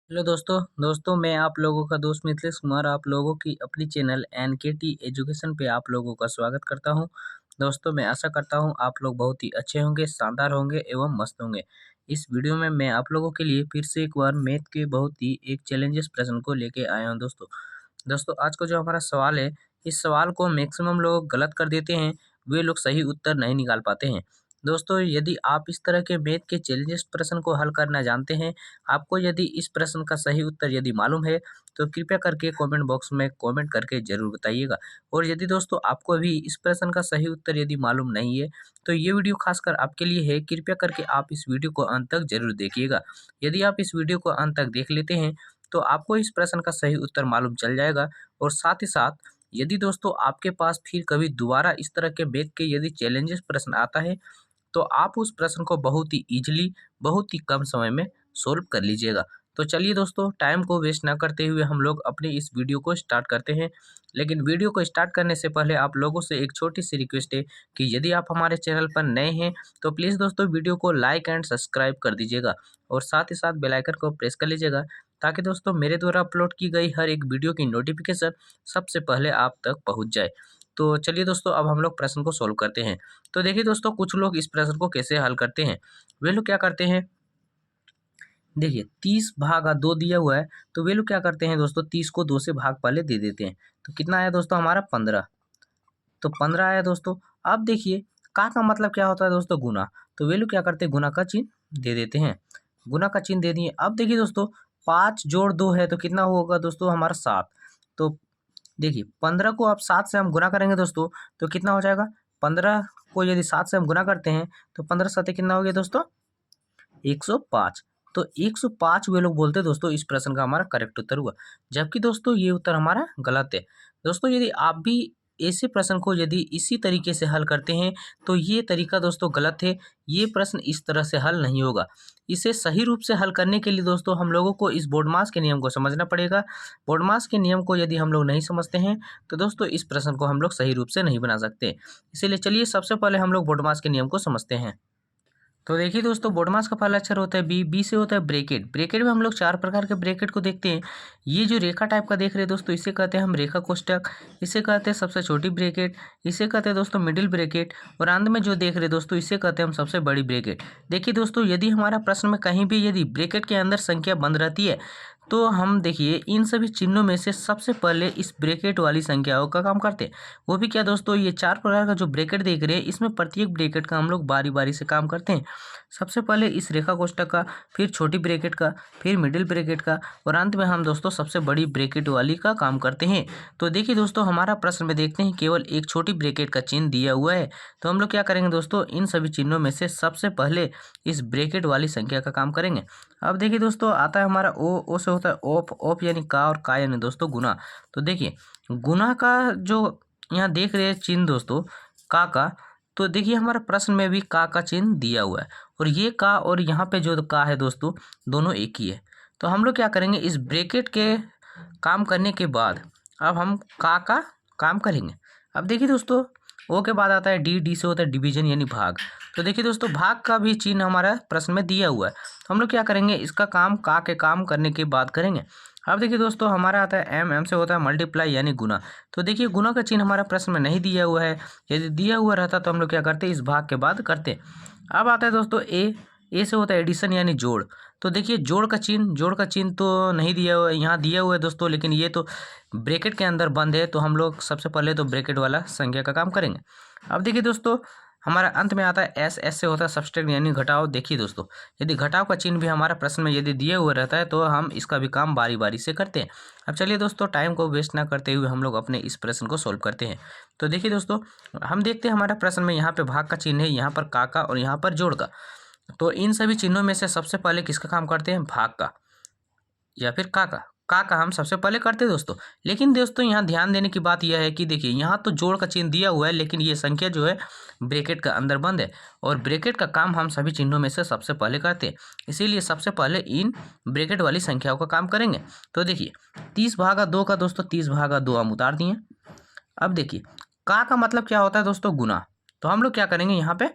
Hello दोस्तों मैं आप लोगों का दोस्त मिथिलेश कुमार आप लोगों की अपनी चैनल एनकेटी एजुकेशन पे आप लोगों का स्वागत करता हूं। दोस्तों मैं आशा करता हूं आप लोग बहुत ही अच्छे होंगे, शानदार होंगे एवं मस्त होंगे। इस वीडियो में मैं आप लोगों के लिए फिर से एक बार मैथ के बहुत ही एक चैलेंजेस प्रश्न को लेके आया हूं। दोस्तों दोस्तों आज का जो हमारा सवाल है, इस सवाल को मैक्सिमम लोग गलत कर देते हैं, वे लोग सही उत्तर नहीं निकाल पाते हैं। दोस्तों यदि आप इस तरह के मैथ के चैलेंजेस प्रश्न को हल करना जानते हैं, आपको यदि इस प्रश्न का सही उत्तर यदि मालूम है, तो कृपया करके कमेंट बॉक्स में कमेंट करके ज़रूर बताइएगा। और यदि दोस्तों आपको अभी इस प्रश्न का सही उत्तर यदि मालूम नहीं है, तो ये वीडियो खासकर आपके लिए है, कृपया करके आप इस वीडियो को अंत तक ज़रूर देखिएगा। यदि आप इस वीडियो को अंत तक देख लेते हैं, तो आपको इस प्रश्न का सही उत्तर मालूम चल जाएगा। और साथ ही साथ यदि दोस्तों आपके पास फिर कभी दोबारा इस तरह के मैथ के यदि चैलेंजेस प्रश्न आता है, तो आप उस प्रश्न को बहुत ही ईज़िली, बहुत ही कम समय में सॉल्व कर लीजिएगा। तो चलिए दोस्तों टाइम को वेस्ट ना करते हुए हम लोग अपनी इस वीडियो को स्टार्ट करते हैं। लेकिन वीडियो को स्टार्ट करने से पहले आप लोगों से एक छोटी-सी रिक्वेस्ट है कि यदि आप हमारे चैनल पर नए हैं, तो प्लीज़ दोस्तों वीडियो को लाइक एंड सब्सक्राइब कर दीजिएगा और साथ ही साथ बेल आइकन को प्रेस कर लीजिएगा, ताकि दोस्तों मेरे द्वारा अपलोड की गई हर एक वीडियो की नोटिफ़िकेशन सबसे पहले आप तक पहुँच जाए। तो चलिए दोस्तों अब हम लोग प्रश्न को सॉल्व करते हैं। तो देखिए दोस्तों कुछ लोग इस प्रश्न को कैसे हल करते हैं। वे लोग क्या करते हैं, देखिए 30 भागा 2 दिया हुआ है, तो वे लोग क्या करते हैं दोस्तों, 30 को 2 से भाग पहले दे देते हैं। तो कितना आया दोस्तों हमारा 15। तो 15 आया दोस्तों। अब देखिए का मतलब क्या होता है दोस्तों, गुना। तो वे लोग क्या करते हैं, गुना का चिन्ह दे देते हैं। गुना का चिन्ह दे दिए। अब देखिए दोस्तों 5 जोड़ 2 है, तो कितना होगा दोस्तों हमारा 7। तो देखिए 15 को आप 7 से हम गुना करेंगे दोस्तों, तो कितना हो जाएगा, 15 को यदि 7 से हम गुना करते हैं, तो 15 सत्ते कितना हो गया दोस्तों, 105। तो 105 वे लोग बोलते हैं दोस्तों इस प्रश्न का हमारा करेक्ट उत्तर हुआ। जबकि दोस्तों ये उत्तर हमारा गलत है। दोस्तों यदि आप भी ऐसे प्रश्न को यदि इसी तरीके से हल करते हैं, तो ये तरीका दोस्तों गलत है। ये प्रश्न इस तरह से हल नहीं होगा। इसे सही रूप से हल करने के लिए दोस्तों हम लोगों को इस बोर्डमास के नियम को समझना पड़ेगा। बोर्डमास के नियम को यदि हम लोग नहीं समझते हैं, तो दोस्तों इस प्रश्न को हम लोग सही रूप से नहीं बना सकते। इसीलिए चलिए सबसे पहले हम लोग बोर्डमास के नियम को समझते हैं। तो देखिए दोस्तों बोर्डमास का पहला अक्षर होता है बी। बी से होता है ब्रैकेट। ब्रैकेट में हम लोग 4 प्रकार के ब्रैकेट को देखते हैं। ये जो रेखा टाइप का देख रहे हैं दोस्तों, इसे कहते हैं हम रेखा कोष्ठक। इसे कहते हैं सबसे छोटी ब्रैकेट। इसे कहते हैं दोस्तों मिडिल ब्रैकेट। और अंत में जो देख रहे हैं दोस्तों, इसे कहते हैं हम सबसे बड़ी ब्रैकेट। देखिए दोस्तों यदि हमारा प्रश्न में कहीं भी यदि ब्रैकेट के अंदर संख्या बंद रहती है, तो हम देखिए इन सभी चिन्हों में से सबसे पहले इस ब्रैकेट वाली संख्याओं का काम करते हैं। वो भी क्या दोस्तों, ये 4 प्रकार का जो ब्रैकेट देख रहे हैं, इसमें प्रत्येक ब्रैकेट का हम लोग बारी बारी से काम करते हैं। सबसे पहले इस रेखा कोष्ठक का, फिर छोटी ब्रैकेट का, फिर मिडिल ब्रैकेट का, और अंत में हम दोस्तों सबसे बड़ी ब्रैकेट वाली का काम करते हैं। तो देखिए दोस्तों हमारा प्रश्न में देखते हैं केवल एक छोटी ब्रैकेट का चिन्ह दिया हुआ है। तो हम लोग क्या करेंगे दोस्तों, इन सभी चिन्हों में से सबसे पहले इस ब्रैकेट वाली संख्या का काम करेंगे। अब देखिए दोस्तों आता है हमारा ओ से होता है ओप। ओप यानी का, और का यानी दोस्तों गुना। तो देखिए गुना का जो यहाँ देख रहे हैं चिन्ह दोस्तों, का, तो देखिए हमारा प्रश्न में भी का चिन्ह दिया हुआ है, और ये का और यहाँ पे जो का है दोस्तों, दोनों एक ही है। तो हम लोग क्या करेंगे, इस ब्रैकेट के काम करने के बाद अब हम का काम करेंगे। अब देखिए दोस्तों ओ के बाद आता है डी। डी से होता है डिवीजन यानी भाग। तो देखिए दोस्तों भाग का भी चिन्ह हमारा प्रश्न में दिया हुआ है। तो हम लोग क्या करेंगे, इसका काम का के काम करने के बाद करेंगे। अब देखिए दोस्तों हमारा आता है एम। एम से होता है मल्टीप्लाई यानी गुना। तो देखिए गुना का चिन्ह हमारा प्रश्न में नहीं दिया हुआ है। यदि दिया हुआ रहता तो हम लोग क्या करते, इस भाग के बाद करते। अब आता है दोस्तों ए। ए से होता है एडिशन यानी जोड़। तो देखिए जोड़ का चिन्ह तो नहीं दिया हुआ है, यहाँ दिया हुआ है दोस्तों, लेकिन ये तो ब्रैकेट के अंदर बंद है। तो हम लोग सबसे पहले तो ब्रैकेट वाला संख्या का काम करेंगे। अब देखिए दोस्तों हमारा अंत में आता है एस। एस से होता है सब्सट्रैक्ट यानी घटाव। देखिए दोस्तों यदि घटाव का चिन्ह भी हमारा प्रश्न में यदि दिया हुआ रहता है, तो हम इसका भी काम बारी बारी से करते हैं। अब चलिए दोस्तों टाइम को वेस्ट ना करते हुए हम लोग अपने इस प्रश्न को सोल्व करते हैं। तो देखिए दोस्तों हम देखते हैं हमारा प्रश्न में यहाँ पे भाग का चिन्ह है, यहाँ पर का और यहाँ पर जोड़ का। तो इन सभी चिन्हों में से सबसे पहले किसका काम करते हैं, भाग का या फिर का हम सबसे पहले करते हैं दोस्तों। लेकिन दोस्तों यहाँ ध्यान देने की बात यह है कि देखिए यहाँ तो जोड़ का चिन्ह दिया हुआ है, लेकिन ये संख्या जो है ब्रैकेट का अंदर बंद है, और ब्रैकेट का काम हम सभी चिन्हों में से सबसे पहले करते हैं। इसीलिए सबसे पहले इन ब्रैकेट वाली संख्याओं का काम करेंगे। तो देखिए 30 भागा 2 का दोस्तों 30 भागा 2 हम उतार दिए। अब देखिए का मतलब क्या होता है दोस्तों, गुना। तो हम लोग क्या करेंगे यहाँ पे,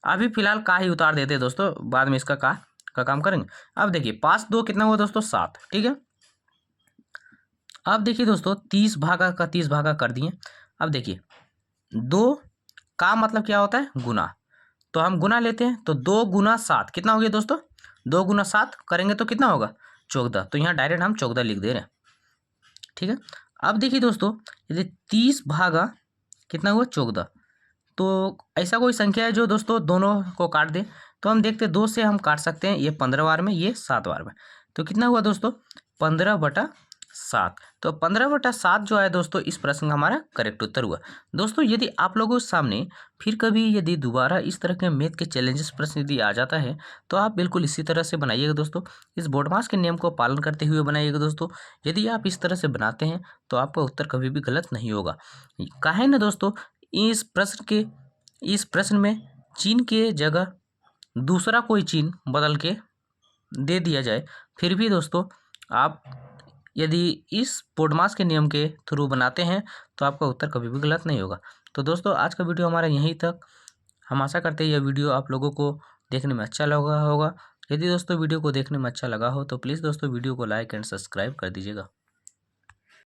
अभी फिलहाल का ही उतार देते हैं दोस्तों, बाद में इसका का का काम करेंगे। अब देखिए 5 2 कितना हुआ दोस्तों 7, ठीक है। अब देखिए दोस्तों 30 भागा का 30 भागा कर दिए। अब देखिए 2 का मतलब क्या होता है गुना, तो हम गुना लेते हैं, तो 2 गुना 7 कितना हो गया दोस्तों, 2 गुना 7 करेंगे तो कितना होगा 14, तो यहाँ डायरेक्ट हम 14 लिख दे रहे हैं, ठीक है। अब देखिए दोस्तों यदि 30 भागा कितना हुआ 14, तो ऐसा कोई संख्या है जो दोस्तों दोनों को काट दे, तो हम देखते हैं 2 से हम काट सकते हैं, ये 15 बार में, ये 7 बार में, तो कितना हुआ दोस्तों 15/7। तो 15/7 जो है दोस्तों इस प्रश्न का हमारा करेक्ट उत्तर हुआ। दोस्तों यदि आप लोगों के सामने फिर कभी यदि दोबारा इस तरह के मैथ के चैलेंजेस प्रश्न यदि आ जाता है, तो आप बिल्कुल इसी तरह से बनाइएगा दोस्तों, इस बोर्डमास के नियम को पालन करते हुए बनाइएगा दोस्तों। यदि आप इस तरह से बनाते हैं तो आपका उत्तर कभी भी गलत नहीं होगा। काहे ना दोस्तों इस प्रश्न में चीन के जगह दूसरा कोई चीन बदल के दे दिया जाए, फिर भी दोस्तों आप यदि इस पोडमास के नियम के थ्रू बनाते हैं तो आपका उत्तर कभी भी गलत नहीं होगा। तो दोस्तों आज का वीडियो हमारा यहीं तक। हम आशा करते हैं यह वीडियो आप लोगों को देखने में अच्छा लगा होगा। यदि दोस्तों वीडियो को देखने में अच्छा लगा हो तो प्लीज़ दोस्तों वीडियो को लाइक एंड सब्सक्राइब कर दीजिएगा।